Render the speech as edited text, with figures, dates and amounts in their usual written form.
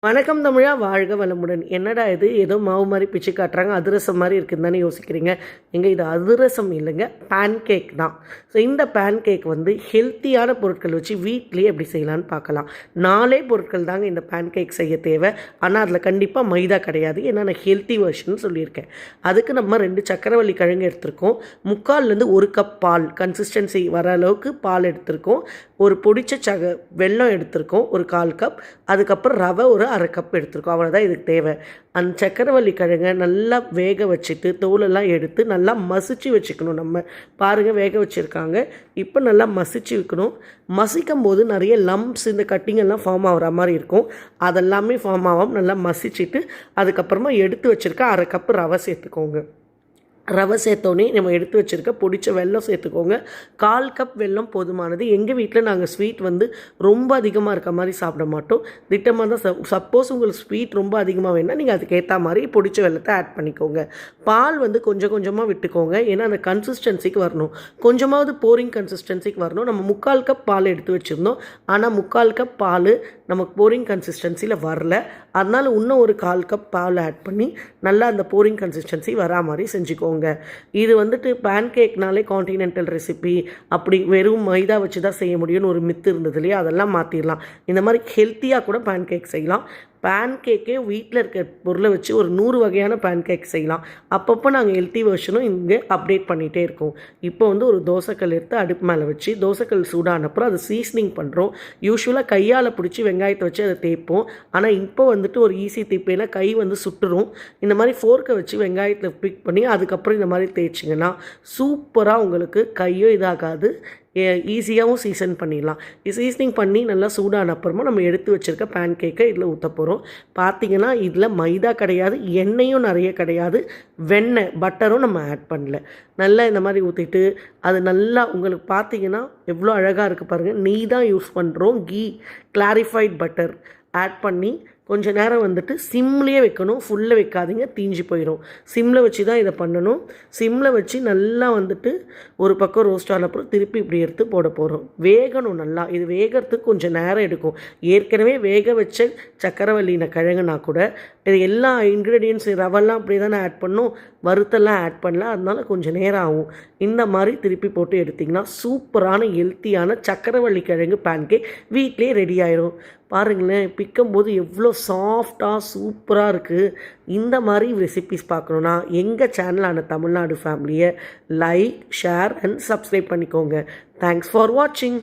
வணக்கம் தமிழா, வாழ்க வளமுடன். என்னடா இது, ஏதோ மாவு மாதிரி பிச்சு காட்டுறாங்க, அதிரசம் மாதிரி இருக்குன்னு தானே யோசிக்கிறீங்க. இது அதிரசம் இல்லைங்க, பேன் கேக் தான். ஸோ இந்த பேன் கேக் ஹெல்த்தியான பொருட்கள் வச்சு வீட்லேயே எப்படி செய்யலான்னு பார்க்கலாம். 4 பொருட்கள் தாங்க இந்த பேன் கேக் செய்ய தேவை. ஆனால் அதில் கண்டிப்பாக மைதா கிடையாது, ஏன்னா நான் ஹெல்த்தி வெர்ஷன் சொல்லியிருக்கேன். அதுக்கு நம்ம 2 சக்கரவள்ளி கிழங்கு எடுத்திருக்கோம், 3/4 1 கப் பால், கன்சிஸ்டன்சி வர அளவுக்கு பால் எடுத்திருக்கோம், ஒரு பொடிச்ச வெல்லம் எடுத்திருக்கோம், ஒரு 1/4 கப், அதுக்கப்புறம் ரவை ஒரு 1/2 கப் எடுத்துருக்கோம். அவ்வளோதான் இதுக்கு தேவை. அந்த சக்கரவள்ளி கிழங்கை நல்லா வேக வச்சுட்டு தோலெல்லாம் எடுத்து நல்லா மசிச்சு வச்சுக்கணும். நம்ம பாருங்கள், வேக வச்சுருக்காங்க. இப்போ நல்லா மசிச்சு வைக்கணும். மசிக்கும் போது நிறைய லம்ப்ஸ், இந்த கட்டிங்கெல்லாம் ஃபார்ம் ஆகிற மாதிரி இருக்கும். அதெல்லாமே ஃபார்ம் ஆகாமல் நல்லா மசிச்சுட்டு அதுக்கப்புறமா எடுத்து வச்சுருக்க 1/2 கப் ரவை சேர்த்துக்கோங்க. ரவை சேர்த்தோன்னே நம்ம எடுத்து வச்சுருக்க பொடிச்ச வெல்லம் சேர்த்துக்கோங்க. 1/4 கப் வெல்லம் போதுமானது. எங்கள் வீட்டில் நாங்கள் ஸ்வீட் ரொம்ப அதிகமாக இருக்க மாதிரி சாப்பிட மாட்டோம், திட்டமாக தான். சப்போஸ் உங்களுக்கு ஸ்வீட் ரொம்ப அதிகமாக வேணால் நீங்கள் அதுக்கேற்ற மாதிரி பொடிச்ச வெல்லத்தை ஆட் பண்ணிக்கோங்க. பால் கொஞ்சம் கொஞ்சமாக விட்டுக்கோங்க, ஏன்னா அந்த கன்சிஸ்டன்சிக்கு வரணும், கொஞ்சமாவது போரிங் கன்சிஸ்டன்சிக்கு வரணும். நம்ம 3/4 கப் பால் எடுத்து வச்சுருந்தோம், ஆனால் 3/4 கப் பால் நமக்கு போரிங் கன்சிஸ்டன்சியில் வரல. அதனால் இன்னும் ஒரு 1/4 கப் பால் ஆட் பண்ணி நல்லா அந்த போரிங் கன்சிஸ்டன்சி வரா மாதிரி செஞ்சுக்கோங்க. இது பேன் கேக்னாலே கான்டினென்டல் ரெசிபி, அப்படி வெறும் மைதா வச்சு தான் செய்ய முடியும்னு ஒரு மித்து இருந்தது இல்லையா, அதெல்லாம் மாற்றிடலாம். இந்த மாதிரி ஹெல்த்தியாக கூட பேன் கேக் செய்யலாம். பேன் கேக்கே வீட்டில் இருக்க பொருளை வச்சு ஒரு 100 வகையான பேன் கேக் செய்யலாம். அப்பப்போ நாங்கள் ஹெல்த்தி வெர்ஷனும் இங்கே அப்டேட் பண்ணிகிட்டே இருக்கோம். இப்போ ஒரு தோசைக்கல் எடுத்து அடுப்பு மேலே வச்சு தோசைக்கல் சூடானப்புறம் அதை சீசனிங் பண்ணுறோம். யூஸ்வலாக கையால் பிடிச்சி வெங்காயத்தை வச்சு அதை தேய்ப்போம். ஆனால் இப்போ ஒரு ஈஸி தேய்ப்பேன்னா கை சுட்டுரும். இந்த மாதிரி ஃபோர்க்கை வச்சு வெங்காயத்தை பிக் பண்ணி அதுக்கப்புறம் இந்த மாதிரி தேய்ச்சிங்கன்னா சூப்பராக உங்களுக்கு கையோ இதாகாது, ஈஸியாகவும் சீசன் பண்ணிடலாம். சீசனிங் பண்ணி நல்லா சூடான அப்புறமா நம்ம எடுத்து வச்சுருக்க பேன் கேக்கை இதில் ஊற்ற போகிறோம். பார்த்திங்கன்னா இதில் மைதா கிடையாது, எண்ணெயும் நிறைய கிடையாது, வெண்ணெய் பட்டரும் நம்ம ஆட் பண்ணல. நல்லா இந்த மாதிரி ஊற்றிட்டு அது நல்லா உங்களுக்கு பார்த்திங்கன்னா எவ்வளோ அழகாக இருக்குது பாருங்கள். நெய் தான் யூஸ் பண்ணுறோம், கீ கிளாரிஃபைட் பட்டர் ஆட் பண்ணி கொஞ்சம் நேரம் சிம்லேயே வைக்கணும். ஃபுல்லில் வைக்காதீங்க, தீஞ்சு போயிடும். சிம்மில் வச்சு தான் இதை பண்ணணும். சிம்மில் வச்சு நல்லா ஒரு பக்கம் ரோஸ்ட் ஆனப்புறம் திருப்பி இப்படி எடுத்து போட போகிறோம். வேகணும் நல்லா. இது வேகிறதுக்கு கொஞ்சம் நேரம் எடுக்கும். ஏற்கனவே வேக வச்ச சக்கரவள்ளின கிழங்குனா கூட இது எல்லா இன்க்ரீடியன்ட்ஸ் ரவெல்லாம் அப்படி தானே ஆட் பண்ணணும், வறுத்தெல்லாம் ஆட் பண்ணலாம், அதனால கொஞ்சம் நேரம் ஆகும். இந்த மாதிரி திருப்பி போட்டு எடுத்திங்கன்னா சூப்பரான ஹெல்த்தியான சக்கரவள்ளி கிழங்கு பேன்கேக் வீட்டிலே ரெடி ஆயிடும். பாருங்களேன், பிக்கும்போது எவ்வளோ சாஃப்டாக சூப்பராக இருக்குது. இந்த மாதிரி ரெசிபிஸ் பார்க்கணுன்னா எங்கள் சேனலான தமிழ்நாடு ஃபேமிலியை லைக், ஷேர் அண்ட் சப்ஸ்கிரைப் பண்ணிக்கோங்க. தேங்க்ஸ் ஃபார் வாட்சிங்.